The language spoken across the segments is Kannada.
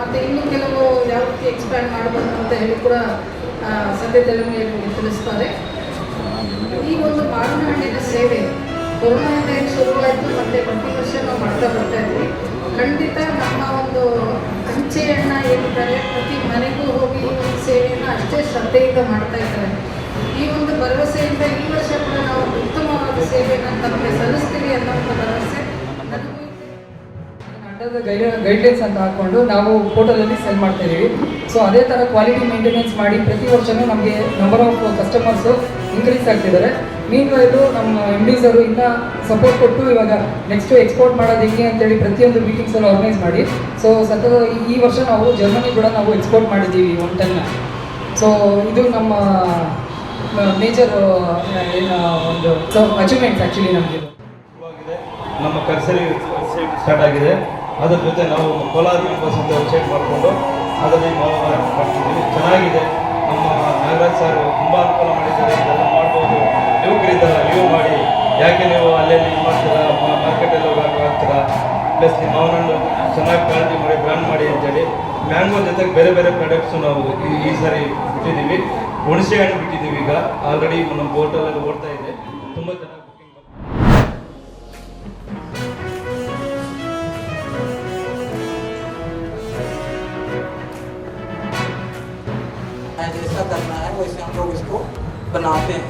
ಮತ್ತು ಇನ್ನೂ ಕೆಲವು ಯಾವ ರೀತಿ ಎಕ್ಸ್ಪ್ಯಾಂಡ್ ಮಾಡಬಹುದು ಅಂತ ಹೇಳಿ ಕೂಡ ಸದ್ಯದಲ್ಲೇ ತಿಳಿಸ್ತಾರೆ. ಈ ಒಂದು ಮಾವಿನ ಹಣ್ಣಿನ ಸೇವೆ ಕೊರೋನಾದಿಂದ ಏನು ಶುರುವಾಯಿತು ಮತ್ತು ಪ್ರತಿ ವರ್ಷ ನಾವು ಮಾಡ್ತಾ ಬರ್ತಾ ಇದ್ವಿ. ಖಂಡಿತ ನಮ್ಮ ಒಂದು ಅಂಚೆ ಅಣ್ಣ ಏನಿದ್ದಾರೆ ಪ್ರತಿ ಮನೆಗೂ ಹೋಗಿ ಈ ಒಂದು ಸೇವೆಯನ್ನು ಅಷ್ಟೇ ಶ್ರದ್ಧೆಯಿಂದ ಮಾಡ್ತಾ ಇದ್ದಾರೆ. ಈ ಒಂದು ಭರವಸೆಯಿಂದ ಈ ವರ್ಷ ಕೂಡ ನಾವು ಉತ್ತಮವಾದ ಸೇವೆಯನ್ನು ತಮಗೆ ಸಲ್ಲಿಸ್ತೀವಿ ಅನ್ನೋಂಥ ಭರವಸೆ ನನಗೂ ಅಂಡರ್ ಗೈಡ್ಲೈನ್ಸ್ ಅಂತ ಹಾಕ್ಕೊಂಡು ನಾವು ಪೋರ್ಟಲಲ್ಲಿ ಸೆಲ್ ಮಾಡ್ತಾ ಇದ್ದೀವಿ. ಸೊ ಅದೇ ಥರ ಕ್ವಾಲಿಟಿ ಮೇಂಟೆನೆನ್ಸ್ ಮಾಡಿ ಪ್ರತಿ ವರ್ಷವೂ ನಮಗೆ ನಂಬರ್ ಆಫ್ ಕಸ್ಟಮರ್ಸು ಇನ್ಕ್ರೀಸ್ ಆಗ್ತಿದ್ದಾರೆ. ಮೀನ್ವೈಲು ನಮ್ಮ MDs ಅವರು ಇನ್ನೂ ಸಪೋರ್ಟ್ ಕೊಟ್ಟು ಇವಾಗ ನೆಕ್ಸ್ಟ್ ಎಕ್ಸ್ಪೋರ್ಟ್ ಮಾಡೋದು ಹೆಂಗೆ ಅಂತೇಳಿ ಪ್ರತಿಯೊಂದು ಮೀಟಿಂಗ್ಸಲ್ಲಿ ಆರ್ಗನೈಸ್ ಮಾಡಿ ಸೊ ಈ ವರ್ಷ ನಾವು ಜರ್ಮನಿ ಕೂಡ ನಾವು ಎಕ್ಸ್ಪೋರ್ಟ್ ಮಾಡಿದ್ದೀವಿ 1 ಟನ್. ಸೊ ಇದು ನಮ್ಮ ಮೇಜರ್ ಒಂದು ಅಚೀವ್ಮೆಂಟ್ಸ್ ಆ್ಯಕ್ಚುಲಿ ನಮಗೆ. ನಮ್ಮ ಕರ್ಸರಿ ವೆಬ್ಸೈಟ್ ಸ್ಟಾರ್ಟ್ ಆಗಿದೆ. ಅದರ ಜೊತೆ ನಾವು ಕೋಲಾರ ಮೆಂಬರ್ಸ್ ಅಂತ ವೆಬ್ಸೈಟ್ ಮಾಡಿಕೊಂಡು ಅದರಲ್ಲಿ ನಾವು ಮಾಡ್ತಿದ್ದೀವಿ. ಚೆನ್ನಾಗಿದೆ. ನಮ್ಮ ನಾಗರಾಜ್ ಸರ್ ತುಂಬ ಅನುಕೂಲ ಮಾಡಿದ್ದಾರೆ. ಇದೆಲ್ಲ ಮಾಡ್ಬೋದು, ಯುವಕರಿದ್ದಾರೆ, ನೀವು ಮಾಡಿ, ಯಾಕೆ ನೀವು ಅಲ್ಲೆಲ್ಲಿ ಇದು ಮಾಡ್ತೀರಾ, ಮಾರ್ಕೆಟಲ್ಲಿ ಹಾಕ್ತೀರಾ, ಪ್ಲಸ್ ನಿಮ್ಮ ಮಾವನಣ್ಣು ಚೆನ್ನಾಗಿ ಕ್ವಾಲಿಟಿ ಮಾಡಿ ಬ್ರ್ಯಾಂಡ್ ಮಾಡಿ ಅಂತೇಳಿ ಮ್ಯಾಂಗೋ ಜೊತೆಗೆ ಬೇರೆ ಬೇರೆ ಪ್ರಾಡಕ್ಟ್ಸು ನಾವು ಈ ಸಾರಿ ಬಿಟ್ಟಿದ್ದೀವಿ. ಹುಣಸೆ ಹಣ್ಣು ಬಿಟ್ಟಿದ್ದೀವಿ. ಈಗ ಆಲ್ರೆಡಿ ನಮ್ಮ ಹೋಟೆಲಲ್ಲಿ ಓಡ್ತಾ ಇದೆ. ತುಂಬ ಚೆನ್ನಾಗಿ जैसा करना है वैसे हम लोग इसको बनाते हैं.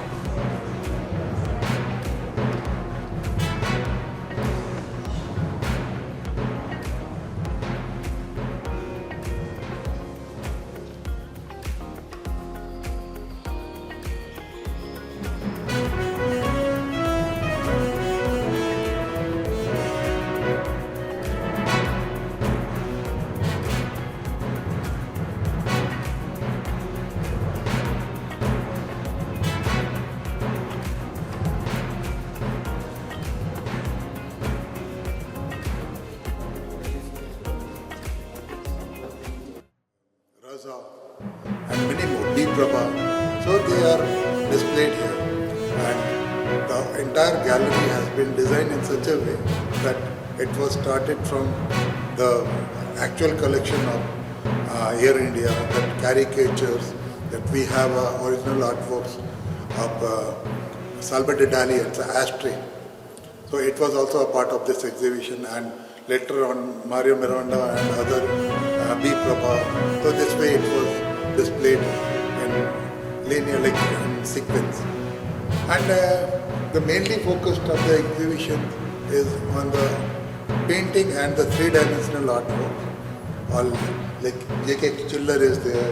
And many more, Deep Prabha. So they are displayed here, and the entire gallery has been designed in such a way that it was started from the actual collection of Air India, that caricatures, that we have original artworks of Salvatore Dali and ashtray. So it was also a part of this exhibition, and later on Mario Miranda and other B. Prabha. So this way it was displayed in linear, like in sequence. And the mainly focused of the exhibition is on the painting and the 3-dimensional artwork. All like J.K. Chiller is there,